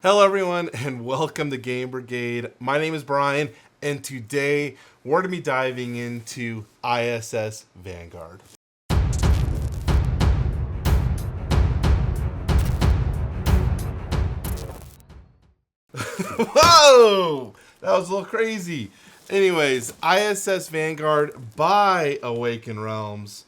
Hello everyone and welcome to Game Brigade. My name is Brian and today we're going to be diving into ISS Vanguard. Whoa! That was a little crazy. Anyways, ISS Vanguard by Awaken Realms.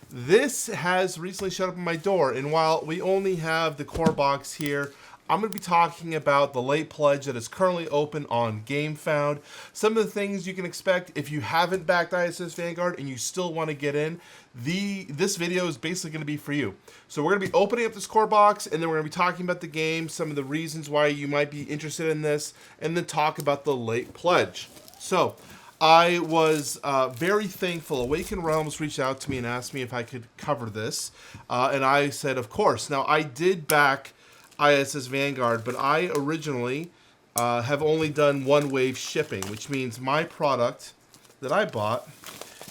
This has recently shut up on my door, and while we only have the core box here, I'm going to be talking about the late pledge that is currently open on GameFound. Some of the things you can expect if you haven't backed ISS Vanguard and you still want to get in. This video is basically going to be for you. So we're going to be opening up this core box, and then we're going to be talking about the game, some of the reasons why you might be interested in this, and then talk about the late pledge. So I was very thankful. Awaken Realms reached out to me and asked me if I could cover this, and I said, of course. Now, I did back ISS Vanguard, but I originally have only done one wave shipping, which means my product that I bought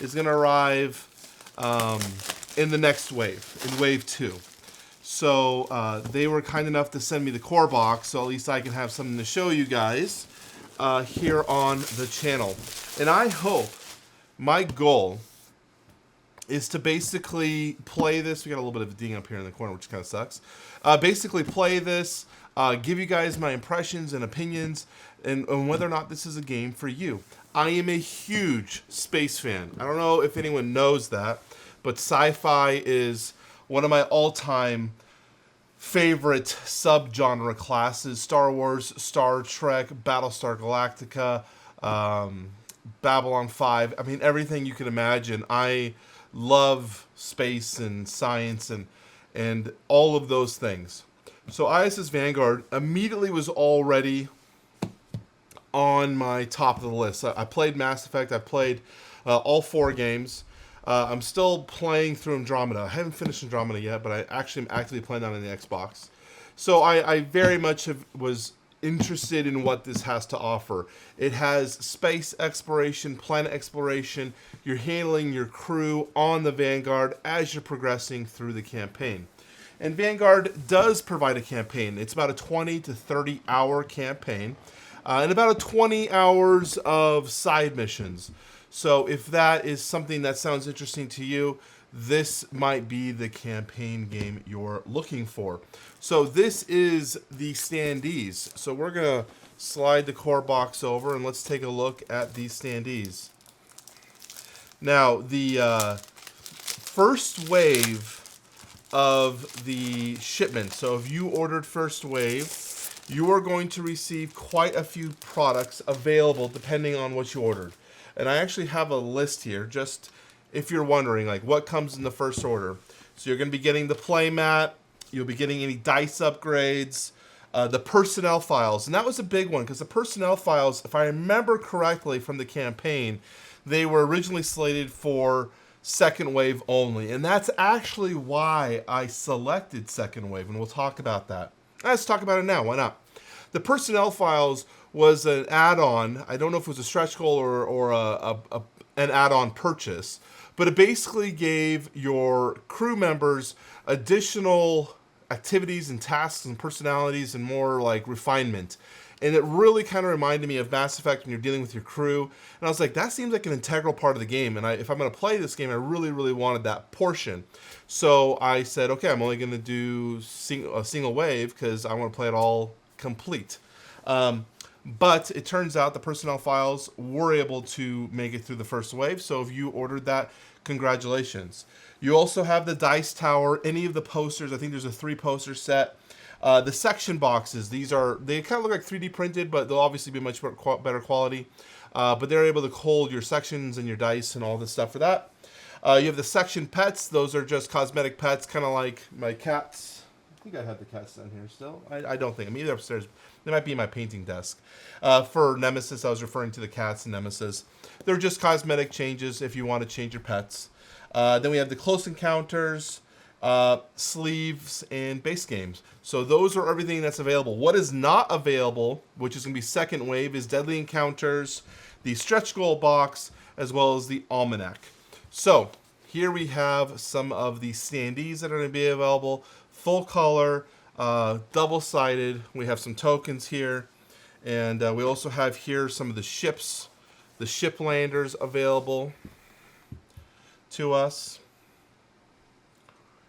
is going to arrive in the next wave, in wave 2. So they were kind enough to send me the core box, so at least I can have something to show you guys here on the channel. And I hope, my goal is to basically play this. We got a little bit of a ding up here in the corner, which kind of sucks. Basically play this, give you guys my impressions and opinions, and whether or not this is a game for you. I am a huge space fan. I don't know if anyone knows that, but sci-fi is one of my all-time favorite subgenre classes. Star Wars, Star Trek, Battlestar Galactica, Babylon 5. I mean, everything you can imagine. I love space and science and all of those things. So ISS Vanguard immediately was already on my top of the list. I played Mass Effect. I played all 4 games. I'm still playing through Andromeda. I haven't finished Andromeda yet, but I actually am actively playing that on the Xbox. So I very much was interested in what this has to offer. It has space exploration, planet exploration. You're handling your crew on the Vanguard as you're progressing through the campaign. And Vanguard does provide a campaign. It's about a 20 to 30 hour campaign and about 20 hours of side missions. So if that is something that sounds interesting to you, this might be the campaign game you're looking for. So this is the Standees. So we're going to slide the core box over and let's take a look at these Standees. Now, the first wave of the shipment, so if you ordered first wave, you are going to receive quite a few products available depending on what you ordered. And I actually have a list here, just if you're wondering, like, what comes in the first order. So you're going to be getting the playmat, you'll be getting any dice upgrades, the personnel files. And that was a big one, because the personnel files, if I remember correctly from the campaign, they were originally slated for second wave only. And that's actually why I selected second wave, and we'll talk about that. Let's talk about it now, why not? The personnel files was an add-on. I don't know if it was a stretch goal or an add-on purchase, but it basically gave your crew members additional activities and tasks and personalities and more like refinement. And it really kind of reminded me of Mass Effect when you're dealing with your crew. And I was like, that seems like an integral part of the game. And if I'm going to play this game, I really, really wanted that portion. So I said, okay, I'm only going to do a single wave because I want to play it all complete. But it turns out the personnel files were able to make it through the first wave. So if you ordered that, congratulations. You also have the dice tower, any of the posters. I think there's a 3 poster set. The section boxes, they kind of look like 3D printed, but they'll obviously be much better quality. But they're able to hold your sections and your dice and all this stuff for that. You have the section pets. Those are just cosmetic pets, kind of like my cats. I think I have the cats down here still. I don't think. I'm either upstairs. They might be in my painting desk. For Nemesis, I was referring to the cats and Nemesis. They're just cosmetic changes if you want to change your pets. Then we have the close encounters, sleeves, and base games. So those are everything that's available. What is not available, which is going to be second wave, is Deadly Encounters, the stretch goal box, as well as the almanac. So here we have some of the standees that are going to be available. Full color, Double-sided. We have some tokens here. And we also have here some of the ships, the ship landers available to us.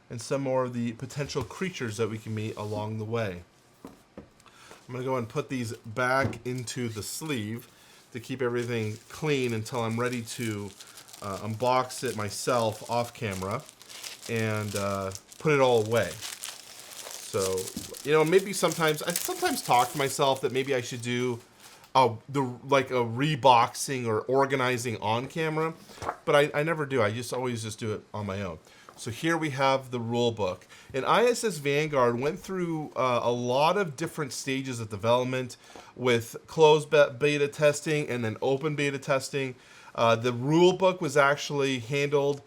And some more of the potential creatures that we can meet along the way. I'm going to go ahead and put these back into the sleeve to keep everything clean until I'm ready to unbox it myself off camera and put it all away. So, you know, maybe sometimes, I sometimes talk to myself that maybe I should do like a reboxing or organizing on camera, but I never do. I always just do it on my own. So here we have the rule book. And ISS Vanguard went through a lot of different stages of development with closed beta testing and then open beta testing. The rule book was actually handled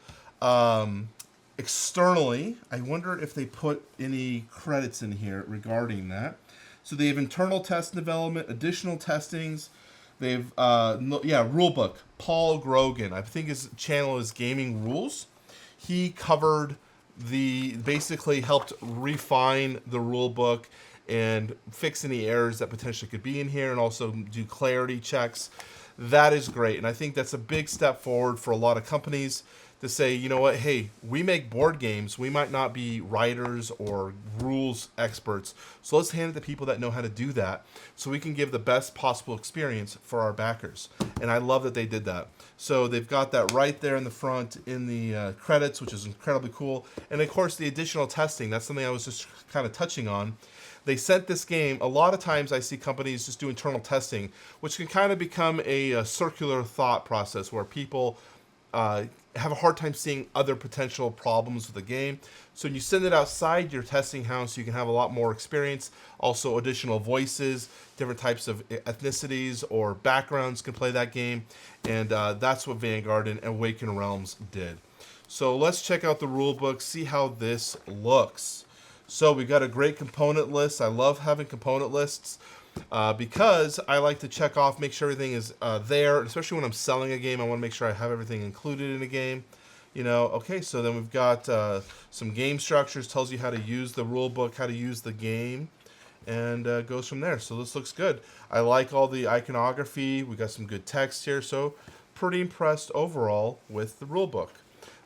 externally. I wonder if they put any credits in here regarding that. So they have internal test development, additional testings. They've, Rulebook, Paul Grogan. I think his channel is Gaming Rules. He covered basically helped refine the rule book and fix any errors that potentially could be in here and also do clarity checks. That is great. And I think that's a big step forward for a lot of companies to say, you know what, hey, we make board games. We might not be writers or rules experts. So let's hand it to people that know how to do that so we can give the best possible experience for our backers. And I love that they did that. So they've got that right there in the front in the credits, which is incredibly cool. And of course, the additional testing, that's something I was just kind of touching on. They sent this game, a lot of times I see companies just do internal testing, which can kind of become a circular thought process where people have a hard time seeing other potential problems with the game. So when you send it outside your testing house, you can have a lot more experience. Also additional voices, different types of ethnicities or backgrounds can play that game. And that's what Vanguard and Awaken Realms did. So let's check out the rule book, see how this looks. So we got a great component list. I love having component lists because I like to check off, make sure everything is there, especially when I'm selling a game. I want to make sure I have everything included in a game. You know, okay, so then we've got some game structures, tells you how to use the rule book, how to use the game, and goes from there. So this looks good. I like all the iconography. We got some good text here, so pretty impressed overall with the rule book.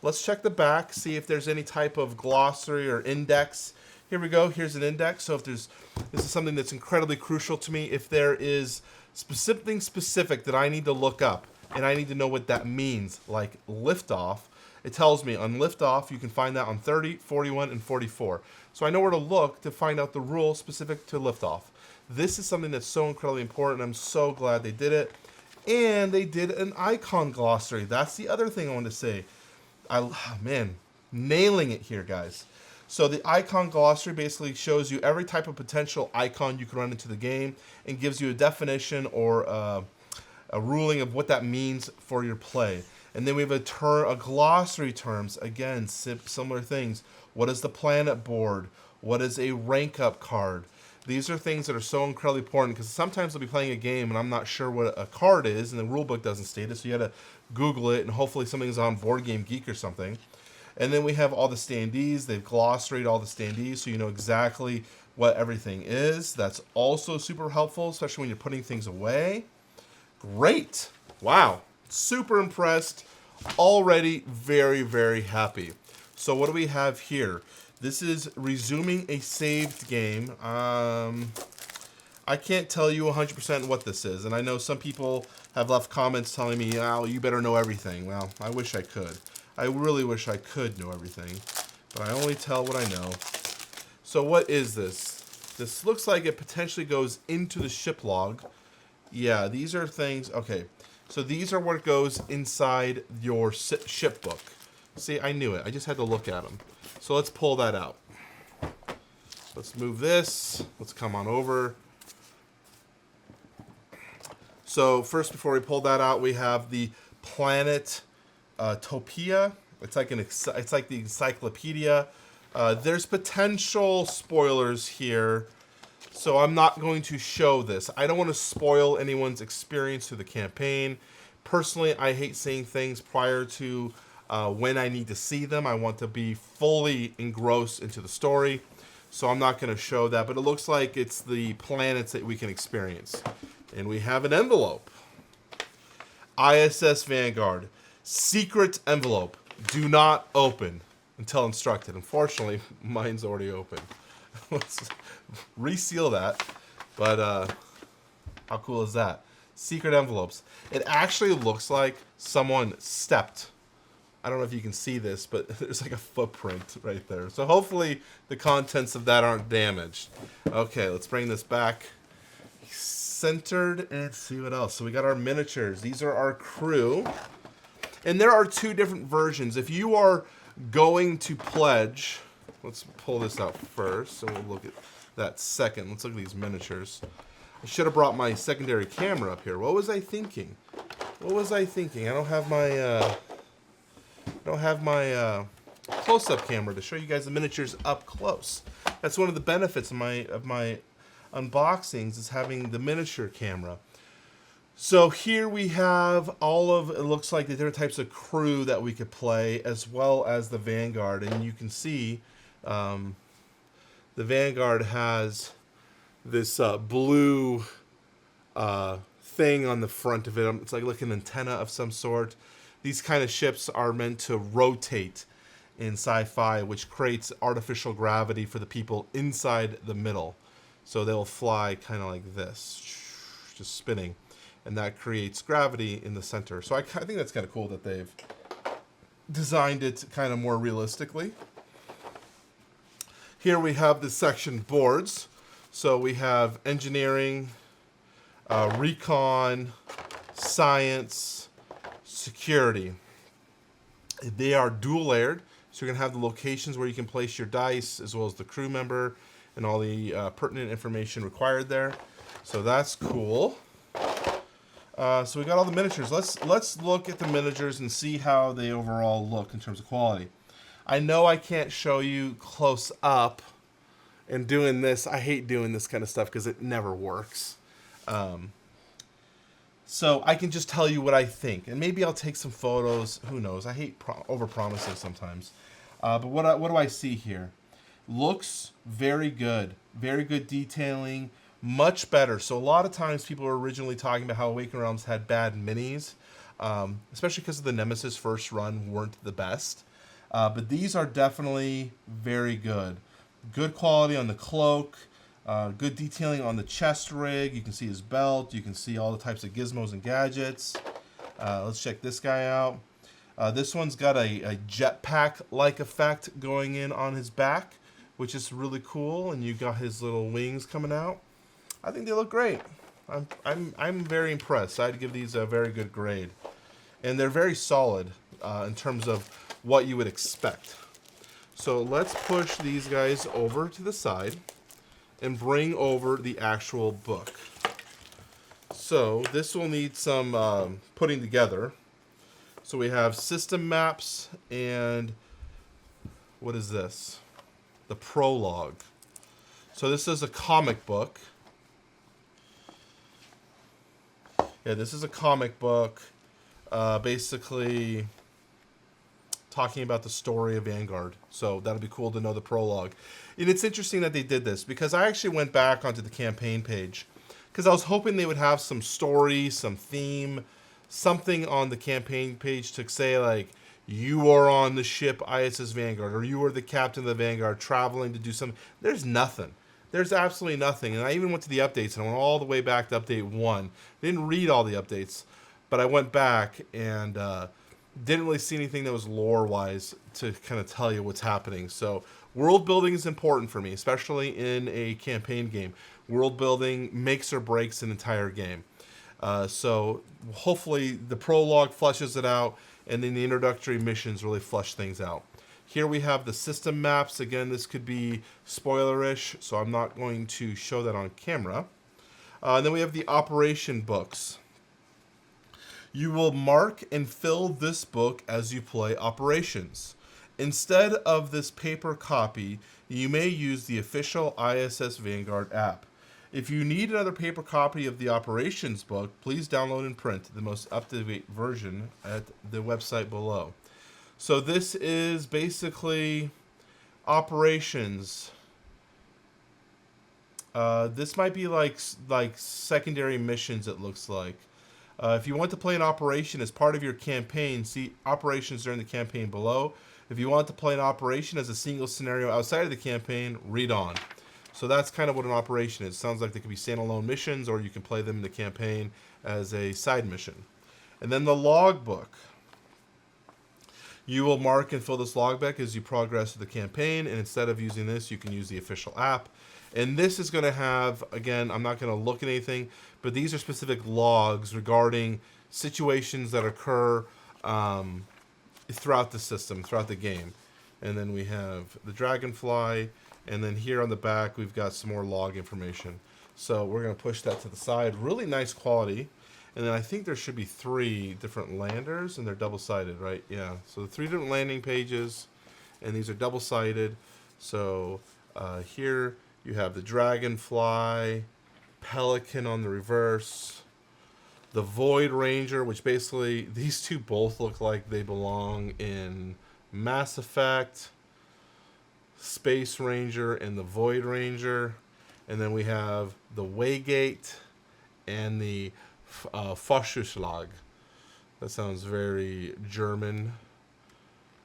Let's check the back, see if there's any type of glossary or index. Here we go. Here's an index. So if this is something that's incredibly crucial to me. If there is something specific that I need to look up and I need to know what that means, like liftoff, it tells me on liftoff, you can find that on 30, 41, and 44. So I know where to look to find out the rule specific to liftoff. This is something that's so incredibly important. I'm so glad they did it. And they did an icon glossary. That's the other thing I want to say. Man, nailing it here, guys. So the icon glossary basically shows you every type of potential icon you can run into the game and gives you a definition or a ruling of what that means for your play. And then we have a glossary terms, again, similar things. What is the planet board? What is a rank up card? These are things that are so incredibly important because sometimes I'll be playing a game and I'm not sure what a card is and the rulebook doesn't state it, so you got to Google it and hopefully something's on Board Game Geek or something. And then we have all the standees. They've glossaried all the standees so you know exactly what everything is. That's also super helpful, especially when you're putting things away. Great. Wow. Super impressed. Already very, very happy. So what do we have here? This is resuming a saved game. I can't tell you 100% what this is. And I know some people have left comments telling me, oh, you better know everything. Well, I wish I could. I really wish I could know everything, but I only tell what I know. So what is this? This looks like it potentially goes into the ship log. Yeah, these are things. Okay, so these are what goes inside your ship book. See, I knew it. I just had to look at them. So let's pull that out. Let's move this. Let's come on over. So first, before we pull that out, we have the planet Topia. It's like the encyclopedia. There's potential spoilers here, so I'm not going to show this. I don't want to spoil anyone's experience through the campaign. Personally, I hate seeing things prior to when I need to see them. I want to be fully engrossed into the story. so I'm not going to show that, but it looks like it's the planets that we can experience. And we have an envelope. ISS Vanguard. Secret envelope. Do not open until instructed. Unfortunately, mine's already open. Let's reseal that. But how cool is that? Secret envelopes. It actually looks like someone stepped. I don't know if you can see this, but there's like a footprint right there. So hopefully the contents of that aren't damaged. Okay, let's bring this back centered and see what else. So we got our miniatures. These are our crew. And there are two different versions. If you are going to pledge, let's pull this out first, and we'll look at that second. Let's look at these miniatures. I should have brought my secondary camera up here. What was I thinking? What was I thinking? I don't have my close-up camera to show you guys the miniatures up close. That's one of the benefits of my unboxings, is having the miniature camera. So here we have all of, it looks like the different types of crew that we could play, as well as the Vanguard. And you can see the Vanguard has this blue thing on the front of it. It's like an antenna of some sort. These kind of ships are meant to rotate in sci-fi, which creates artificial gravity for the people inside the middle. So they'll fly kind of like this, just spinning. And that creates gravity in the center. So I think that's kind of cool that they've designed it kind of more realistically. Here we have the section boards. So we have engineering, recon, science, security. They are dual layered. So you're going to have the locations where you can place your dice, as well as the crew member and all the pertinent information required there. So that's cool. So we got all the miniatures. Let's look at the miniatures and see how they overall look in terms of quality. I know I can't show you close up, and doing this, I hate doing this kind of stuff because it never works. So I can just tell you what I think, and maybe I'll take some photos. Who knows? I hate over-promising sometimes. But what do I see here? Looks very good. Very good detailing. Much better. So a lot of times people were originally talking about how Awaken Realms had bad minis, especially because of the Nemesis first run weren't the best. But these are definitely very good. Good quality on the cloak. Good detailing on the chest rig. You can see his belt. You can see all the types of gizmos and gadgets. Let's check this guy out. This one's got a jetpack-like effect going in on his back, which is really cool. And you got his little wings coming out. I think they look great. I'm very impressed. I'd give these a very good grade. And they're very solid in terms of what you would expect. So let's push these guys over to the side and bring over the actual book. So this will need some putting together. So we have system maps and what is this? The prologue. So this is a comic book. Yeah, this is a comic book, basically talking about the story of Vanguard. So that'll be cool to know the prologue. And it's interesting that they did this, because I actually went back onto the campaign page, because I was hoping they would have some story, some theme, something on the campaign page to say, like, you are on the ship ISS Vanguard, or you are the captain of the Vanguard traveling to do something. There's nothing. There's absolutely nothing. And I even went to the updates, and I went all the way back to update 1. Didn't read all the updates, but I went back and didn't really see anything that was lore-wise to kind of tell you what's happening. So world building is important for me, especially in a campaign game. World building makes or breaks an entire game. So hopefully the prologue fleshes it out, and then the introductory missions really flesh things out. Here we have the system maps. Again, this could be spoilerish, so I'm not going to show that on camera. And then we have the operation books. You will mark and fill this book as you play operations. Instead of this paper copy, you may use the official ISS Vanguard app. If you need another paper copy of the operations book, please download and print the most up-to-date version at the website below. So this is basically operations. This might be like secondary missions, it looks like. If you want to play an operation as part of your campaign, see operations during the campaign below. If you want to play an operation as a single scenario outside of the campaign, read on. So that's kind of what an operation is. Sounds like they could be standalone missions, or you can play them in the campaign as a side mission. And then the logbook. You will mark and fill this logbook as you progress through the campaign, and instead of using this, you can use the official app. And this is going to have, again, I'm not going to look at anything, but these are specific logs regarding situations that occur throughout the system, throughout the game. And then we have the dragonfly, and then here on the back, we've got some more log information. So we're going to push that to the side. Really nice quality. And then I think there should be 3 different landers, and they're double-sided, right? Yeah. So 3 different landing pages, and these are double-sided. So here you have the dragonfly, pelican on the reverse, the void ranger, which basically these 2 both look like they belong in Mass Effect, Space Ranger, and the Void Ranger. And then we have the Waygate and the Faschusslag. That sounds very German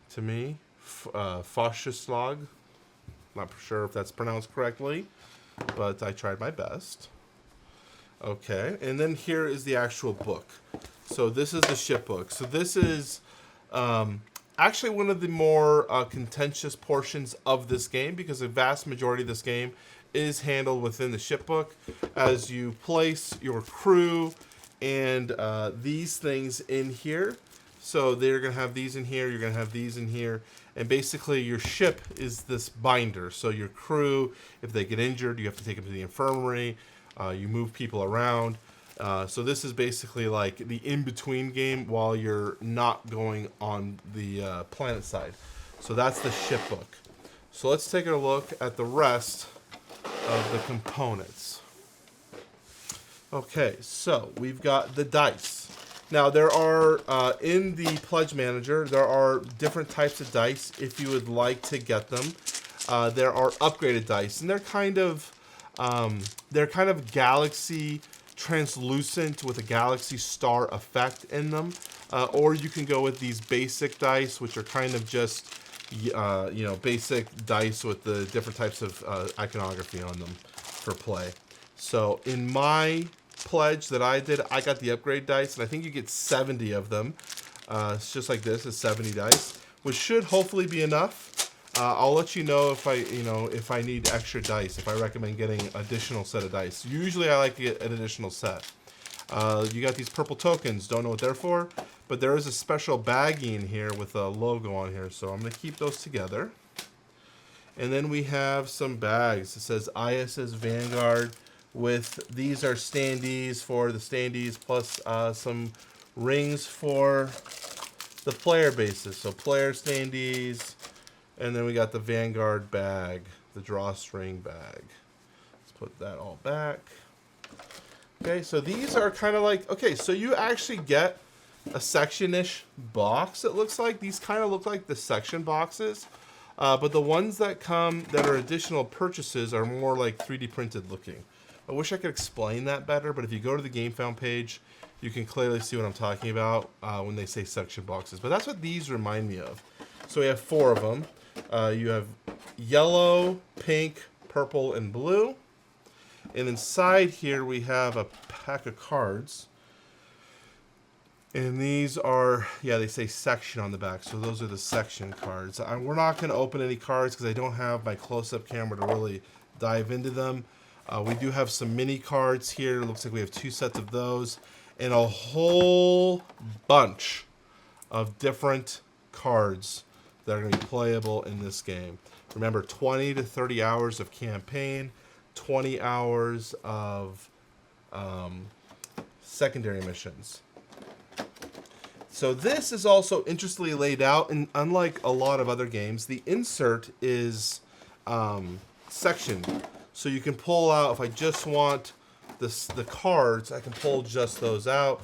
to me. Faschusslag. Not sure if that's pronounced correctly, but I tried my best. Okay, and then here is the actual book. So this is the ship book. So this is actually one of the more contentious portions of this game, because the vast majority of this game is handled within the ship book as you place your crew and these things in here. So they're going to have these in here, you're going to have these in here, and basically your ship is this binder. So your crew, if they get injured, you have to take them to the infirmary, you move people around. So this is basically like the in-between game while you're not going on the planet side. So that's the ship book. So let's take a look at the rest of the components. Okay, so we've got the dice. Now there are, in the Pledge Manager, there are different types of dice if you would like to get them. There are upgraded dice, and they're kind of galaxy translucent with a galaxy star effect in them. Or you can go with these basic dice, which are kind of just, basic dice with the different types of iconography on them for play. So in my pledge that I did, I got the upgrade dice, and I think you get 70 of them. It's just like this, it's 70 dice, which should hopefully be enough. I'll let you know if I need extra dice, if I recommend getting additional set of dice. Usually I like to get an additional set. You got these purple tokens, don't know what they're for, but there is a special baggie in here with a logo on here, so I'm going to keep those together. And then we have some bags. It says ISS Vanguard with, these are standees for the standees, plus some rings for the player bases. So player standees, and then we got the Vanguard bag, the drawstring bag. Let's put that all back. Okay, so these are kind of like, okay, so you actually get a section-ish box, it looks like. These kind of look like the section boxes. But the ones that come that are additional purchases are more like 3D printed looking. I wish I could explain that better, but if you go to the Game Found page, you can clearly see what I'm talking about when they say section boxes. But that's what these remind me of. So we have 4 of them. You have yellow, pink, purple, and blue. And inside here we have a pack of cards. And these are, yeah, they say section on the back, so those are the section cards. We're not going to open any cards because I don't have my close-up camera to really dive into them. We do have some mini cards here. It looks like we have 2 sets of those. And a whole bunch of different cards that are going to be playable in this game. Remember, 20 to 30 hours of campaign, 20 hours of secondary missions. So this is also interestingly laid out, and unlike a lot of other games, the insert is sectioned. So you can pull out, if I just want the cards, I can pull just those out.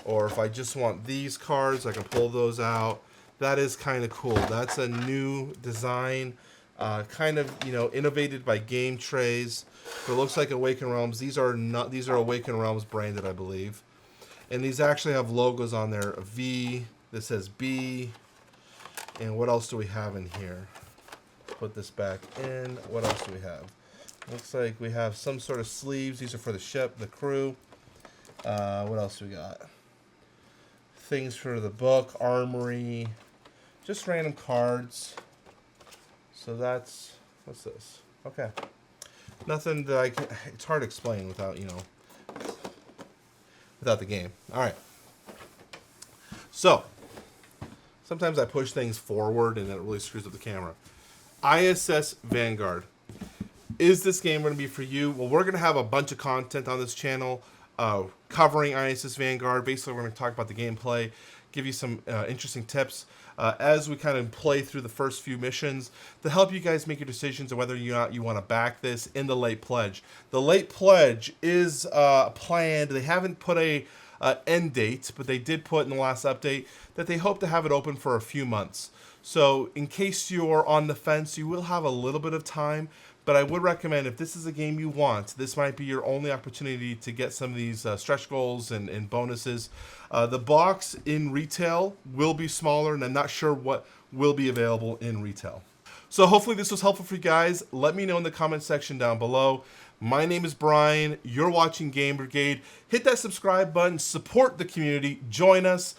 Or if I just want these cards, I can pull those out. That is kind of cool. That's a new design. kind of, you know, innovated by Game Trays. But it looks like Awaken Realms. These are Awaken Realms branded, I believe. And these actually have logos on there. A V, this says B. And what else do we have in here? Put this back in. What else do we have? Looks like we have some sort of sleeves. These are for the ship, the crew. What else do we got? Things for the book, armory, just random cards. So that's, what's this? Okay. Nothing that I can, it's hard to explain without, you know, without the game. All right. So, sometimes I push things forward and it really screws up the camera. ISS Vanguard. Is this game going to be for you? Well, we're going to have a bunch of content on this channel covering ISS Vanguard. Basically, we're going to talk about the gameplay, give you some interesting tips as we kind of play through the first few missions to help you guys make your decisions on whether or not you want to back this in the late pledge. The late pledge is planned. They haven't put a end date, but they did put in the last update that they hope to have it open for a few months. So in case you're on the fence, you will have a little bit of time, but I would recommend if this is a game you want, this might be your only opportunity to get some of these stretch goals and bonuses. The box in retail will be smaller, and I'm not sure what will be available in retail. So hopefully this was helpful for you guys. Let me know in the comment section down below. My name is Brian. You're watching Game Brigade. Hit that subscribe button. Support the community. Join us.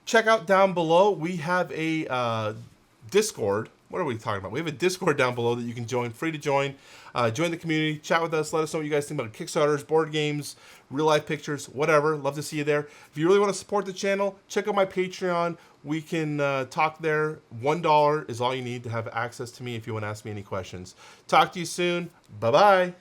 Check out down below. We have a Discord. What are we talking about? We have a Discord down below that you can join. Free to join. Join the community. Chat with us. Let us know what you guys think about Kickstarters, board games, real life pictures, whatever. Love to see you there. If you really want to support the channel, check out my Patreon. We can talk there. $1 is all you need to have access to me if you want to ask me any questions. Talk to you soon. Bye-bye.